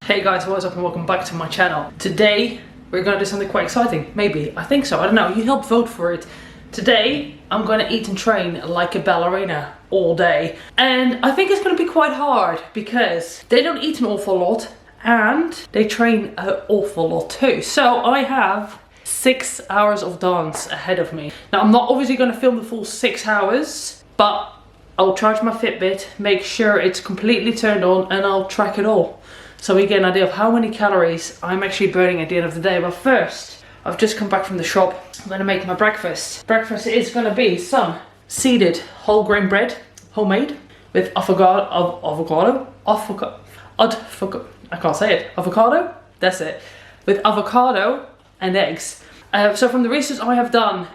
Hey guys, what's up and welcome back to my channel. Today we're gonna do something quite exciting. Maybe, I think so, I don't know, you help vote for it. Today I'm gonna eat and train like a ballerina all day. And I think it's gonna be quite hard because they don't eat an awful lot and they train an awful lot too. So I have 6 hours of dance ahead of me. Now I'm not obviously gonna film the full 6 hours, but I'll charge my Fitbit, make sure it's completely turned on, and I'll track it all. So we get an idea of how many calories I'm actually burning at the end of the day. But first, I've just come back from the shop. I'm gonna make my breakfast. Breakfast is gonna be some seeded whole grain bread, homemade, with avocado, I can't say it, avocado? That's it. With avocado and eggs. So from the research I have done,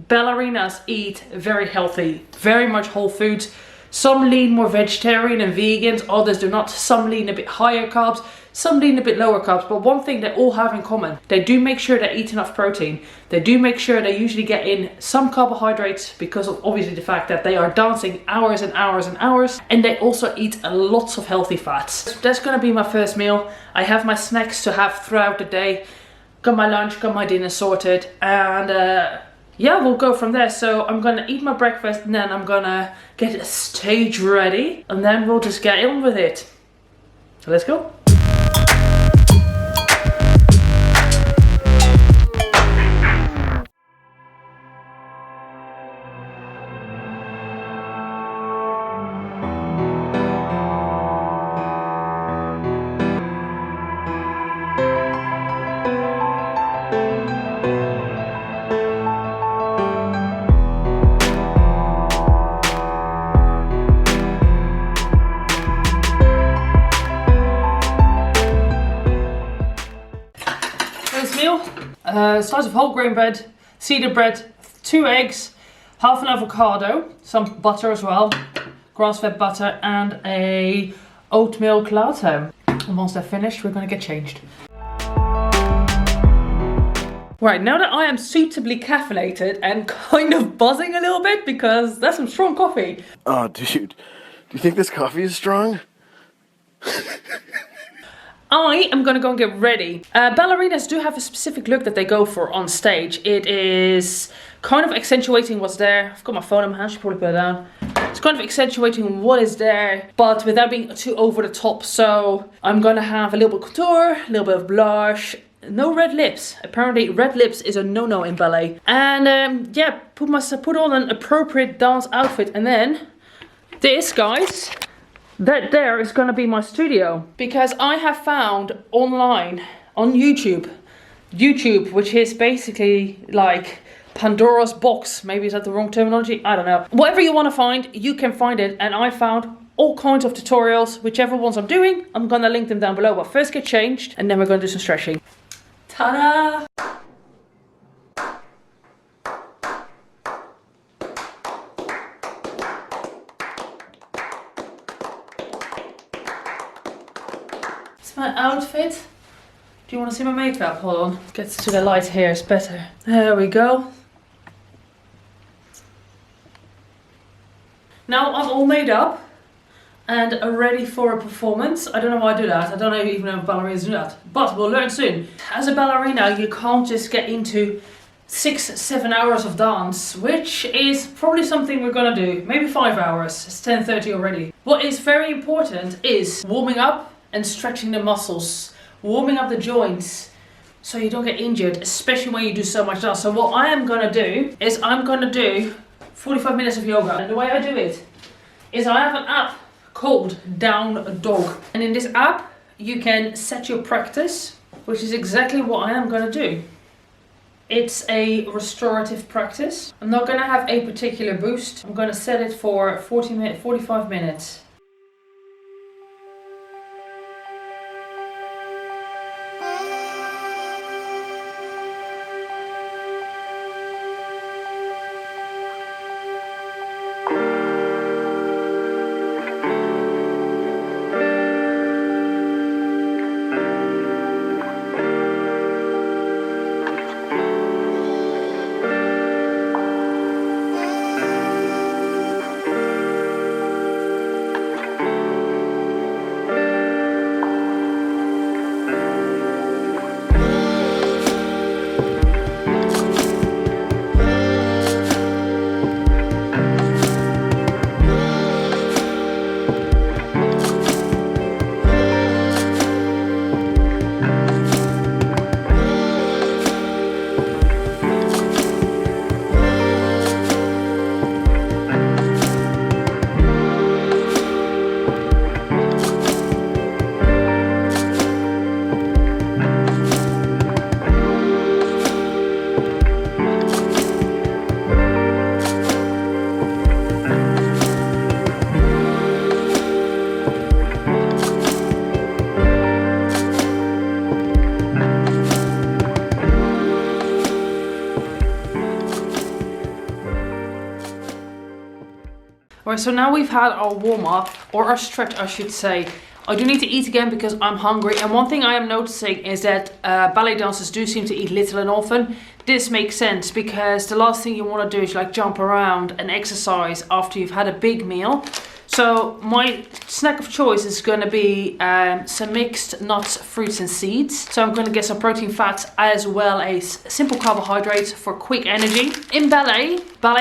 ballerinas eat very healthy, very much whole foods. Some lean more vegetarian and vegans, others do not. Some lean a bit higher carbs, some lean a bit lower carbs. But one thing they all have in common, they do make sure they eat enough protein. They do make sure they usually get in some carbohydrates because of obviously the fact that they are dancing hours and hours and hours. And they also eat lots of healthy fats. That's gonna be my first meal. I have my snacks to have throughout the day. Got my lunch, got my dinner sorted, and yeah, we'll go from there. So I'm gonna eat my breakfast and then I'm gonna get a stage ready and then we'll just get on with it. So let's go. Slice of whole grain bread, seeded bread, 2 eggs, half an avocado, some butter as well, grass-fed butter, and a oatmeal latte. And once they're finished, we're gonna get changed. Right, now that I am suitably caffeinated and kind of buzzing a little bit because that's some strong coffee. Oh, dude, do you think this coffee is strong? I am gonna go and get ready. Ballerinas do have a specific look that they go for on stage. It is kind of accentuating what's there. I've got my phone in my hand, I should probably put it down. It's kind of accentuating what is there, but without being too over the top. So I'm gonna have a little bit of couture, a little bit of blush, no red lips. Apparently red lips is a no-no in ballet. And yeah, put on an appropriate dance outfit. And then this, guys, that there is gonna be my studio, because I have found online on YouTube, which is basically like Pandora's box. Maybe is that the wrong terminology? I don't know. Whatever you want to find, you can find it, and I found all kinds of tutorials. Whichever ones I'm doing, I'm gonna link them down below. But first get changed, and then we're gonna do some stretching. Ta-da! My outfit. Do you want to see my makeup? Hold on. Gets to the light here, it's better. There we go. Now I'm all made up and ready for a performance. I don't know why I do that. I don't even know if ballerinas do that, but we'll learn soon. As a ballerina, you can't just get into 6-7 hours of dance, which is probably something we're gonna do. Maybe 5 hours. It's 10:30 already. What is very important is warming up and stretching the muscles, warming up the joints so you don't get injured, especially when you do so much dance. So what I am gonna do is I'm gonna do 45 minutes of yoga. And the way I do it is I have an app called Down Dog. And in this app, you can set your practice, which is exactly what I am gonna do. It's a restorative practice. I'm not gonna have a particular boost. I'm gonna set it for 45 minutes. Right, so now we've had our warm up, or our stretch I should say. I do need to eat again because I'm hungry, and one thing I am noticing is that ballet dancers do seem to eat little and often. This makes sense because the last thing you want to do is like jump around and exercise after you've had a big meal. So my snack of choice is going to be some mixed nuts, fruits and seeds. So I'm going to get some protein, fats as well as simple carbohydrates for quick energy. In ballet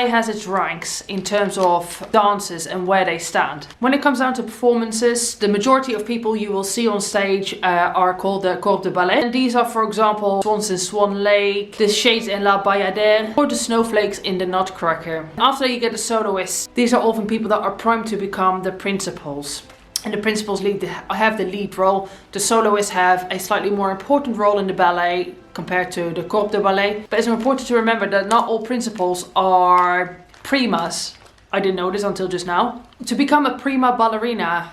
has its ranks in terms of dances and where they stand. When it comes down to performances, the majority of people you will see on stage are called the corps de ballet. And these are, for example, Swans in Swan Lake, the Shades in La Bayadère, or the Snowflakes in the Nutcracker. After you get the soloists, these are often people that are primed to become the principals. And the principals have the lead role. The soloists have a slightly more important role in the ballet compared to the corps de ballet. But it's important to remember that not all principals are primas. I didn't know this until just now. To become a prima ballerina,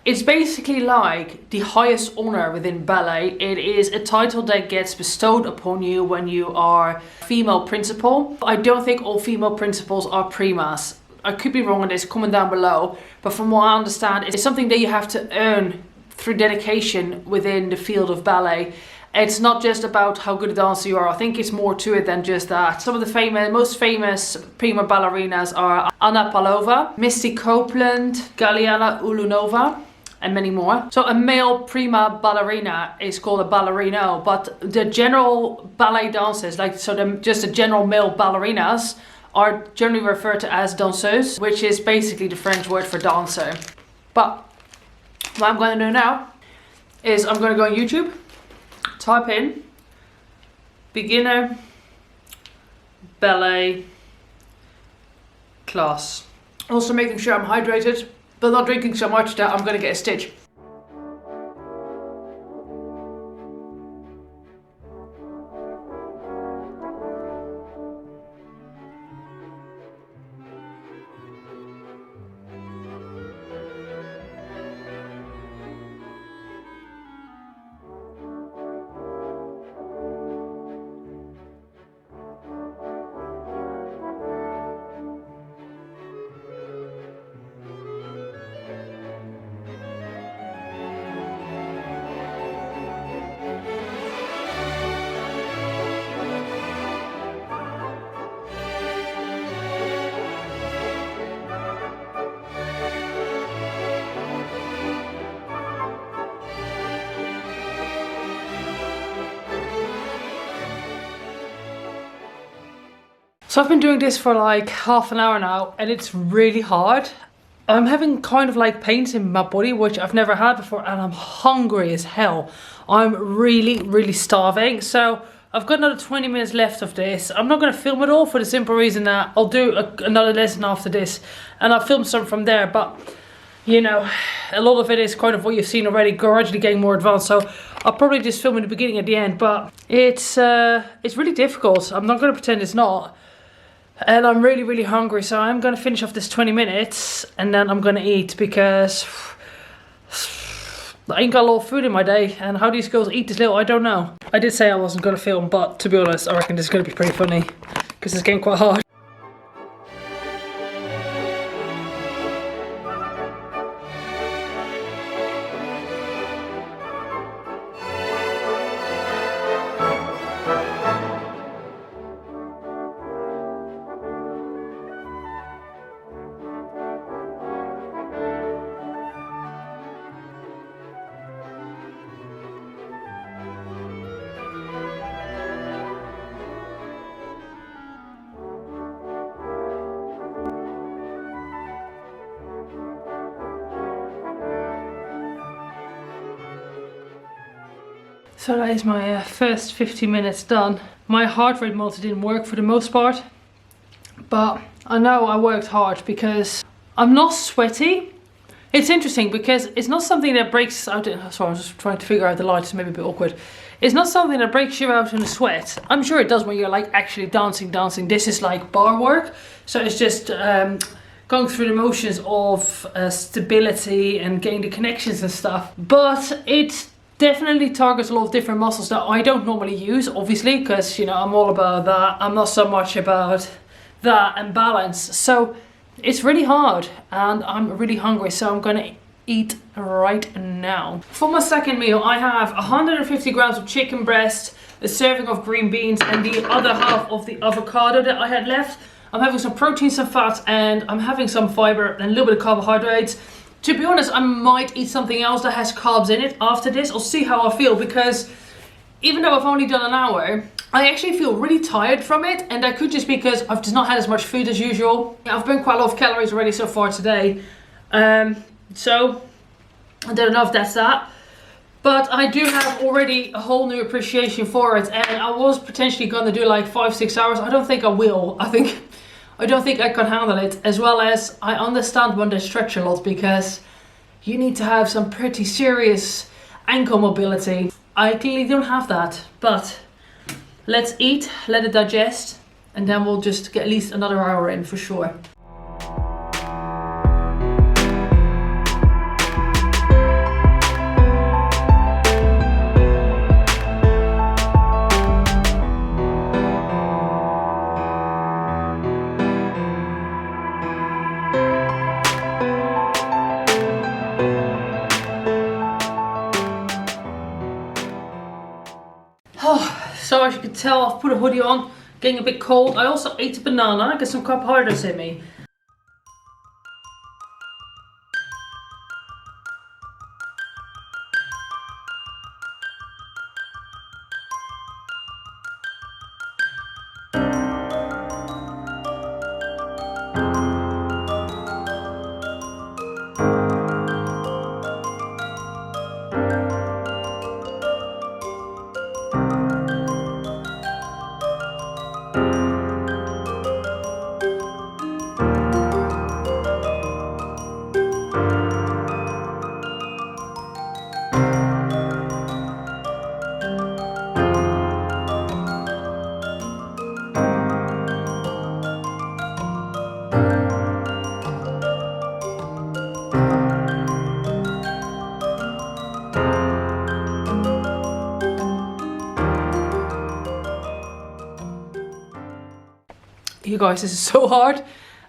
it's basically like the highest honor within ballet. It is a title that gets bestowed upon you when you are female principal. I don't think all female principals are primas. I could be wrong on this, comment down below. But from what I understand, it's something that you have to earn through dedication within the field of ballet. It's not just about how good a dancer you are. I think it's more to it than just that. Some of the most famous prima ballerinas are Anna Pavlova, Misty Copeland, Galiana Ulunova, and many more. So a male prima ballerina is called a ballerino, but the general ballet dancers, just the general male ballerinas, are generally referred to as danseuses, which is basically the French word for dancer. But what I'm going to do now is I'm going to go on YouTube, type in beginner ballet class. Also making sure I'm hydrated, but not drinking so much that I'm going to get a stitch. So I've been doing this for like half an hour now and it's really hard. I'm having kind of like pains in my body, which I've never had before, and I'm hungry as hell. I'm really starving. So I've got another 20 minutes left of this. I'm not going to film it all for the simple reason that I'll do another lesson after this and I'll film some from there. But you know, a lot of it is kind of what you've seen already, gradually getting more advanced. So I'll probably just film in the beginning at the end, but it's really difficult. I'm not going to pretend it's not. And I'm really hungry, so I'm going to finish off this 20 minutes and then I'm going to eat because I ain't got a lot of food in my day, and how these girls eat this little, I don't know. I did say I wasn't going to film, but to be honest, I reckon this is going to be pretty funny because it's getting quite hard. So that is my first 15 minutes done. My heart rate monitor didn't work for the most part, but I know I worked hard because I'm not sweaty. It's interesting because it's not something that breaks out in, sorry, I was just trying to figure out the light, it's maybe a bit awkward. It's not something that breaks you out in a sweat. I'm sure it does when you're like actually dancing. This is like bar work. So it's just going through the motions of stability and getting the connections and stuff. But it definitely targets a lot of different muscles that I don't normally use, obviously, because, you know, I'm all about that. I'm not so much about that and balance. So It's really hard and I'm really hungry, so I'm gonna eat right now. For my second meal, I have 150 grams of chicken breast, a serving of green beans, and the other half of the avocado that I had left. I'm having some protein, some fats, and I'm having some fiber and a little bit of carbohydrates. To be honest, I might eat something else that has carbs in it after this. I'll see how I feel, because even though I've only done an hour, I actually feel really tired from it, and that could just be because I've just not had as much food as usual. I've burned quite a lot of calories already so far today. So I don't know if that's that. But I do have already a whole new appreciation for it, and I was potentially gonna do like 5-6 hours. I don't think I will. I don't think I can handle it, as well as I understand when they stretch a lot, because you need to have some pretty serious ankle mobility. I clearly don't have that, but let's eat, let it digest, and then we'll just get at least another hour in for sure. So as you can tell, I've put a hoodie on, getting a bit cold. I also ate a banana, get some carbohydrates in me. You guys, this is so hard.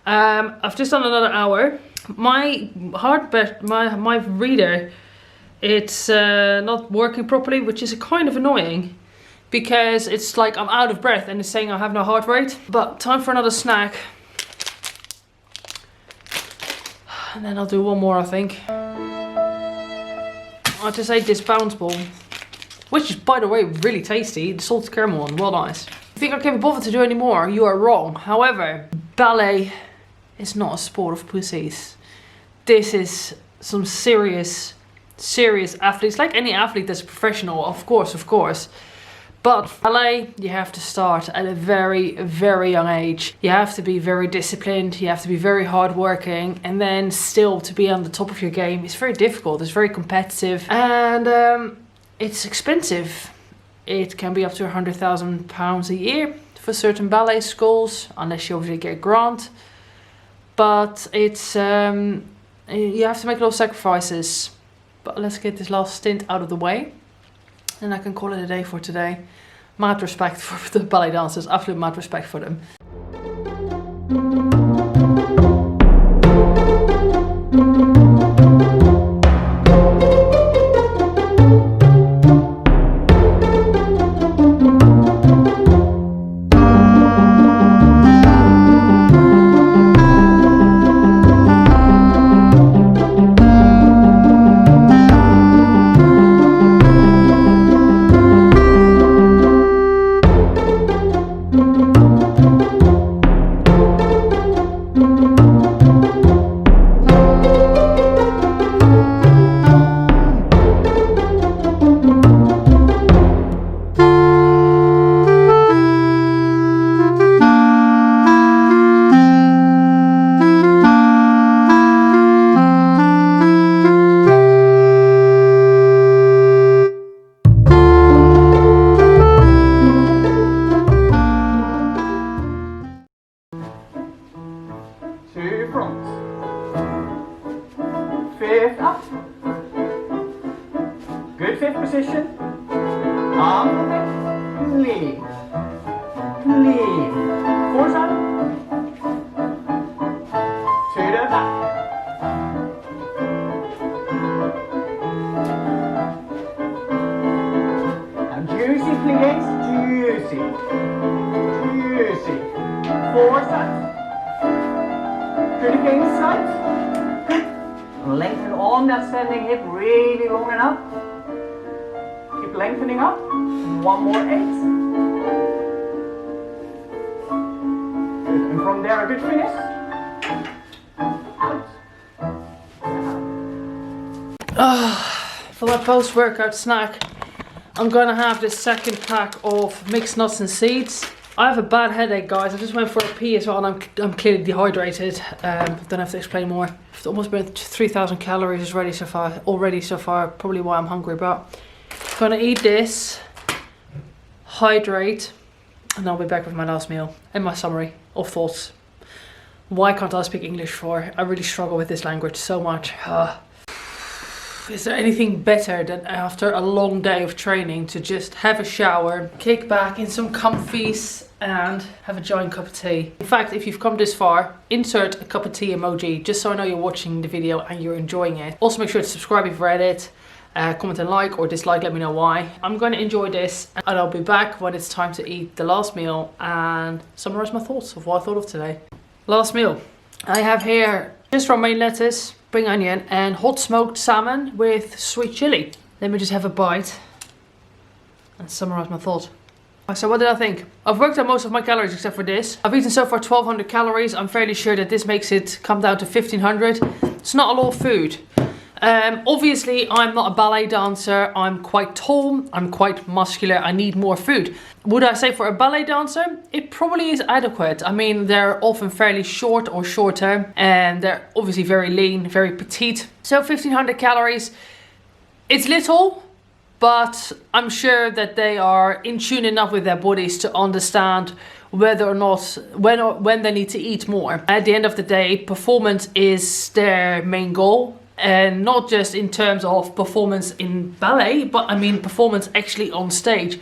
I've just done another hour. My my reader, it's not working properly, which is kind of annoying, because it's like I'm out of breath and it's saying I have no heart rate. But time for another snack, and then I'll do one more, I think. I just ate this bounce ball, which is, by the way, really tasty. The salted caramel one, well nice. If you think I can't be bothered to do any more, you are wrong. However, ballet is not a sport of pussies. This is some serious athletes, like any athlete that's a professional, of course. But ballet, you have to start at a very young age. You have to be very disciplined, you have to be very hardworking, and then still to be on the top of your game is very difficult. It's very competitive, and it's expensive. It can be up to £100,000 a year for certain ballet schools, unless you obviously get a grant. But it's you have to make a lot of sacrifices. But let's get this last stint out of the way, and I can call it a day for today. Mad respect for the ballet dancers, absolute mad respect for them. Fifth up. Good fifth position. Arm, lean. Lean. Fourth up. Juicy pliés, juicy. Juicy. Forward to the inside. Lengthen on that standing hip really long enough. Keep lengthening up. One more 8. Good. And from there, a good finish. Out. For my post-workout snack, I'm gonna have this second pack of mixed nuts and seeds. I have a bad headache, guys. I just went for a pee as well, and I'm clearly dehydrated. Don't have to explain more. I've almost burned 3,000 calories already so far. Probably why I'm hungry, but I'm gonna eat this, hydrate, and I'll be back with my last meal and my summary of thoughts. Why can't I speak English for? I really struggle with this language so much. Is there anything better than after a long day of training to just have a shower, kick back in some comfies and have a giant cup of tea? In fact, if you've come this far, insert a cup of tea emoji just so I know you're watching the video and you're enjoying it. Also make sure to subscribe if you've read it, comment and like or dislike, let me know why. I'm going to enjoy this and I'll be back when it's time to eat the last meal and summarize my thoughts of what I thought of today. Last meal. I have here just romaine lettuce, spring onion and hot smoked salmon with sweet chili. Let me just have a bite and summarize my thoughts. So what did I think? I've worked out most of my calories except for this. I've eaten so far 1,200 calories. I'm fairly sure that this makes it come down to 1,500. It's not a lot of food. Obviously, I'm not a ballet dancer. I'm quite tall. I'm quite muscular. I need more food. Would I say for a ballet dancer? It probably is adequate. I mean, they're often fairly short or shorter, and they're obviously very lean, very petite. So 1,500 calories. It's little, but I'm sure that they are in tune enough with their bodies to understand whether or not, when they need to eat more. At the end of the day, performance is their main goal. And not just in terms of performance in ballet, but I mean performance actually on stage.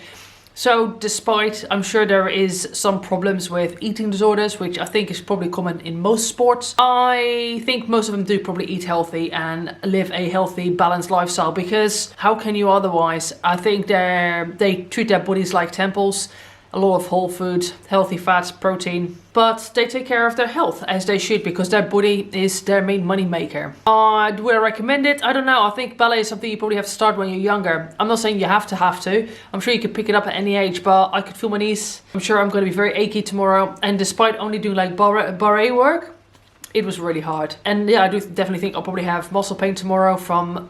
So despite, I'm sure there is some problems with eating disorders, which I think is probably common in most sports, I think most of them do probably eat healthy and live a healthy, balanced lifestyle, because how can you otherwise? I think they treat their bodies like temples. A lot of whole food, healthy fats, protein, but they take care of their health as they should, because their body is their main money maker. Would I recommend it? I don't know. I think ballet is something you probably have to start when you're younger. I'm not saying you have to. I'm sure you could pick it up at any age, but I could feel my knees. I'm sure I'm going to be very achy tomorrow. And despite only doing like barre work, it was really hard. And yeah, I do definitely think I'll probably have muscle pain tomorrow from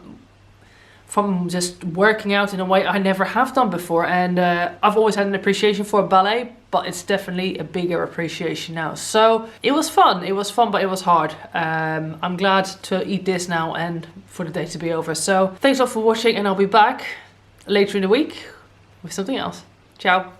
just working out in a way I never have done before. And I've always had an appreciation for ballet, but it's definitely a bigger appreciation now. So it was fun, but it was hard. I'm glad to eat this now and for the day to be over. So thanks all for watching, and I'll be back later in the week with something else. Ciao.